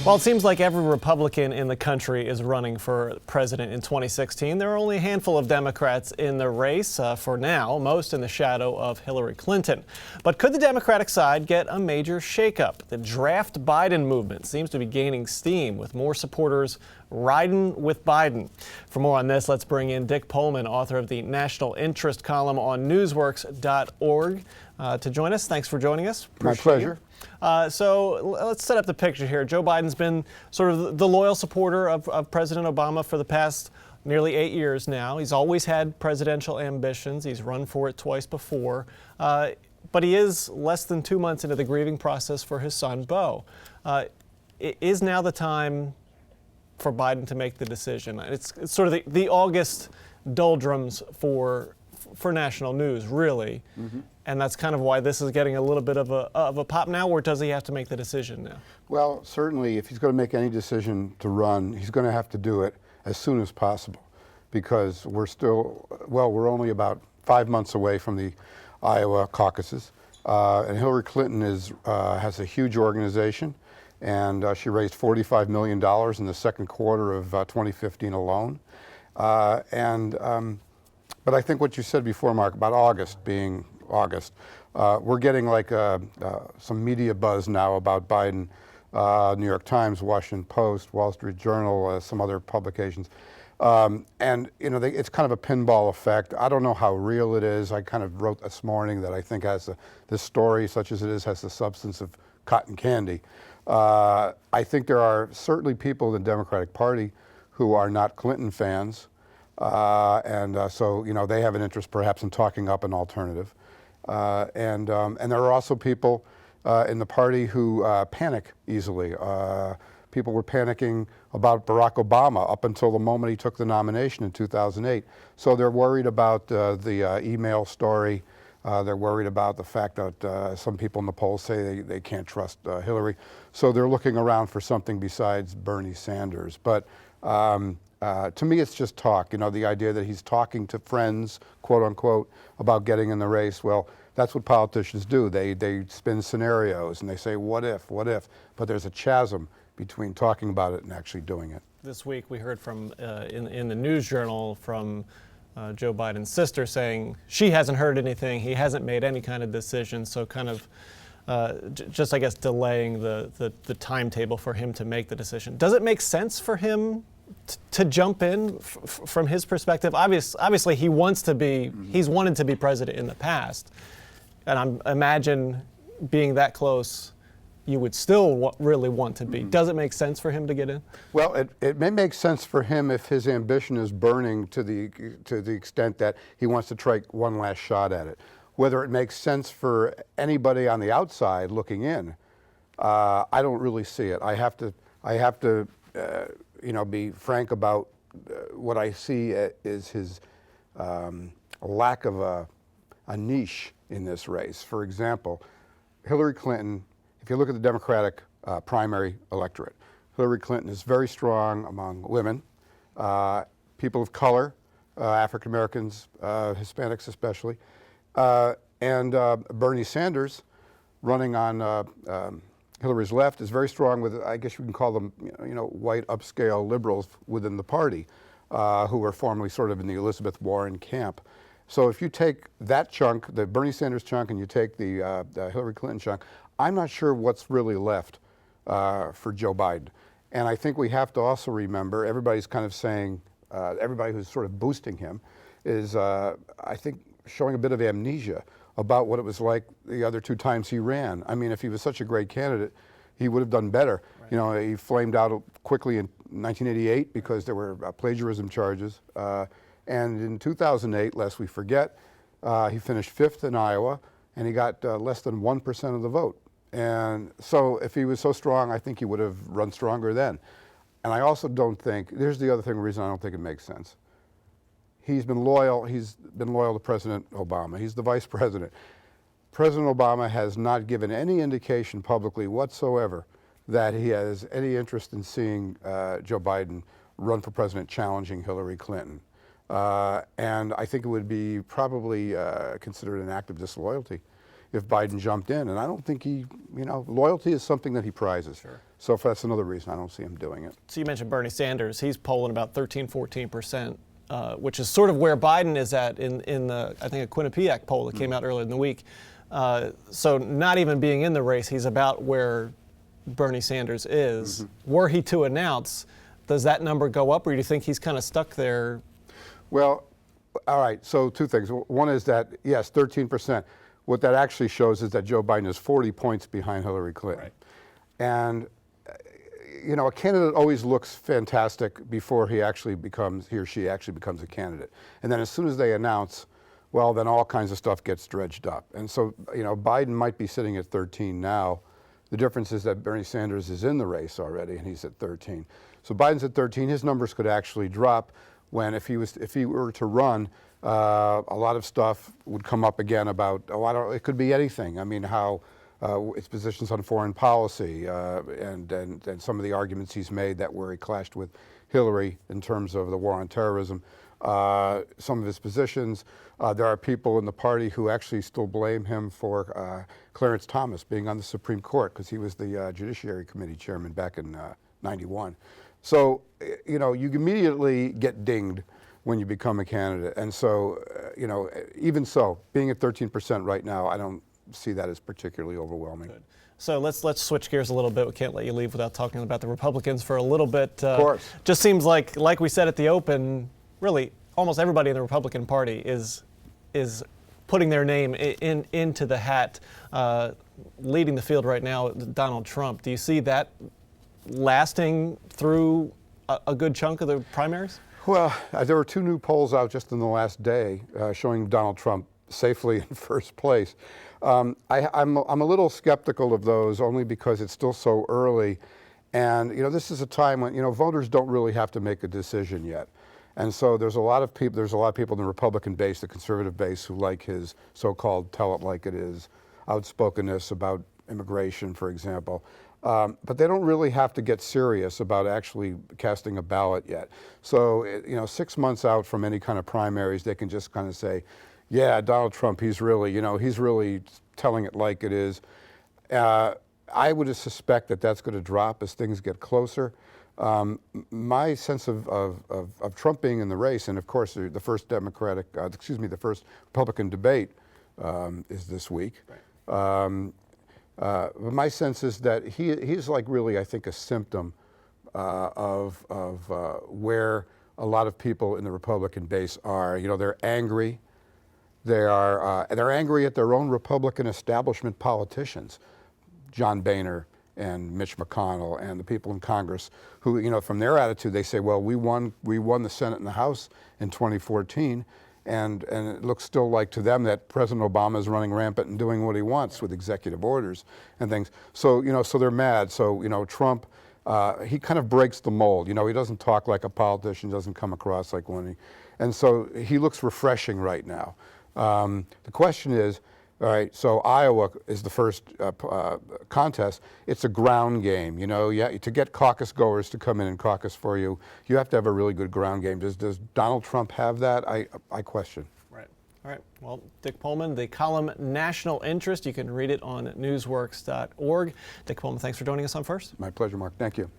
Well, it seems like every Republican in the country is running for president in 2016. There are only a handful of Democrats in the race for now, most in the shadow of Hillary Clinton. But could the Democratic side get a major shakeup? The draft Biden movement seems to be gaining steam, with more supporters riding with Biden. For more on this, let's bring in Dick Polman, author of the National Interest column on newsworks.org, to join us. Thanks for joining us. My pleasure. So let's set up the picture here. Joe Biden's been sort of the loyal supporter of President Obama for the past nearly 8 years now. He's always had presidential ambitions. He's run for it twice before. But he is less than 2 months into the grieving process for his son, Beau. Is now the time for Biden to make the decision? It's sort of the August doldrums for national news, really. Mm-hmm. And that's kind of why this is getting a little bit of a pop now, or does he have to make the decision now? Well, certainly, if he's going to make any decision to run, he's going to have to do it as soon as possible, because we're only about 5 months away from the Iowa caucuses, and Hillary Clinton has a huge organization, and she raised $45 million in the second quarter of 2015 alone, but I think what you said before, Mark, about August being August, we're getting like some media buzz now about Biden. New York Times, Washington Post, Wall Street Journal, some other publications, and it's kind of a pinball effect. I don't know how real it is. I kind of wrote this morning that I think this story, such as it is, has the substance of cotton candy. I think there are certainly people in the Democratic Party who are not Clinton fans, so they have an interest perhaps in talking up an alternative. And there are also people in the party who panic easily. People were panicking about Barack Obama up until the moment he took the nomination in 2008. So they're worried about the email story. They're worried about the fact that some people in the polls say they can't trust Hillary. So they're looking around for something besides Bernie Sanders. But to me, it's just talk. The idea that he's talking to friends, quote unquote, about getting in the race. Well, that's what politicians do. They spin scenarios and they say, what if? But there's a chasm between talking about it and actually doing it. This week we heard from, in the news journal from Joe Biden's sister saying she hasn't heard anything. He hasn't made any kind of decision. So kind of just, I guess, delaying the timetable for him to make the decision. Does it make sense for him to jump in from his perspective? Obviously he wants to be, he's wanted to be president in the past. And I imagine being that close, you would still really want to be. Does it make sense for him to get in? Well, it may make sense for him if his ambition is burning to the extent that he wants to try one last shot at it. Whether it makes sense for anybody on the outside looking in, I don't really see it. I have to be frank about what I see is his lack of a niche in this race. For example, Hillary Clinton, if you look at the Democratic primary electorate, Hillary Clinton is very strong among women, people of color, African Americans, Hispanics especially, and Bernie Sanders, running on Hillary's left, is very strong with, I guess you can call them, white upscale liberals within the party, who were formerly sort of in the Elizabeth Warren camp. So if you take that chunk, the Bernie Sanders chunk, and you take the Hillary Clinton chunk, I'm not sure what's really left for Joe Biden. And I think we have to also remember, everybody's kind of saying, everybody who's sort of boosting him is, I think, showing a bit of amnesia about what it was like the other 2 times he ran. I mean, if he was such a great candidate, he would have done better. Right. He flamed out quickly in 1988 because there were plagiarism charges. And in 2008, lest we forget, he finished 5th in Iowa, and he got less than 1% of the vote. And so if he was so strong, I think he would have run stronger then. And I also don't think, here's the other reason I don't think it makes sense. He's been loyal to President Obama. He's the vice president. President Obama has not given any indication publicly whatsoever that he has any interest in seeing Joe Biden run for president challenging Hillary Clinton. And I think it would be probably considered an act of disloyalty if Biden jumped in. And I don't think loyalty is something that he prizes. Sure. So that's another reason I don't see him doing it. So you mentioned Bernie Sanders. He's polling about 13-14%, which is sort of where Biden is at in the, I think, a Quinnipiac poll that came out earlier in the week. So not even being in the race, he's about where Bernie Sanders is. Were he to announce, does that number go up, or do you think he's kind of stuck there? Well, all right, so two things. One is that, yes, 13%. What that actually shows is that Joe Biden is 40 points behind Hillary Clinton. Right. And, you know, a candidate always looks fantastic before he or she actually becomes a candidate. And then as soon as they announce, well, then all kinds of stuff gets dredged up. And so, you know, Biden might be sitting at 13 now. The difference is that Bernie Sanders is in the race already, and he's at 13. So Biden's at 13. His numbers could actually drop when, if he were to run, a lot of stuff would come up again about, it could be anything. I mean, how its positions on foreign policy and some of the arguments he's made where he clashed with Hillary in terms of the war on terrorism. Some of his positions. There are people in the party who actually still blame him for Clarence Thomas being on the Supreme Court, because he was the Judiciary Committee chairman back in '91. So, you know, you immediately get dinged when you become a candidate. And so, you know, even so, being at 13% right now, I don't see that as particularly overwhelming. Good. So let's switch gears a little bit. We can't let you leave without talking about the Republicans for a little bit. Of course. Just seems like we said at the open, really almost everybody in the Republican Party is putting their name into the hat. Leading the field right now, Donald Trump. Do you see that lasting through a good chunk of the primaries? Well, there were two new polls out just in the last day showing Donald Trump safely in first place. I'm a little skeptical of those, only because it's still so early. And, you know, this is a time when, you know, voters don't really have to make a decision yet. And so there's a lot of people in the Republican base, the conservative base, who like his so-called tell it like it is outspokenness about immigration, for example. But they don't really have to get serious about actually casting a ballot yet. So, you know, 6 months out from any kind of primaries, they can just kind of say, yeah, Donald Trump, he's really telling it like it is. I would suspect that that's going to drop as things get closer. My sense of Trump being in the race, and of course the first the first Republican debate is this week. Right. My sense is that he's like really, I think, a symptom of where a lot of people in the Republican base are. You know, they're angry. They're angry at their own Republican establishment politicians, John Boehner and Mitch McConnell and the people in Congress who, you know, from their attitude, they say, well, we won the Senate and the House in 2014, and it looks still like to them that President Obama is running rampant and doing what he wants with executive orders and things. So, you know, so they're mad. So, you know, Trump, he kind of breaks the mold. You know, he doesn't talk like a politician, doesn't come across like one. And so he looks refreshing right now. The question is, all right, so Iowa is the first contest. It's a ground game, you know. Yeah, to get caucus goers to come in and caucus for you, you have to have a really good ground game. Does Donald Trump have that? I question. Right. All right. Well, Dick Polman, the column National Interest. You can read it on newsworks.org. Dick Polman, thanks for joining us on First. My pleasure, Mark. Thank you.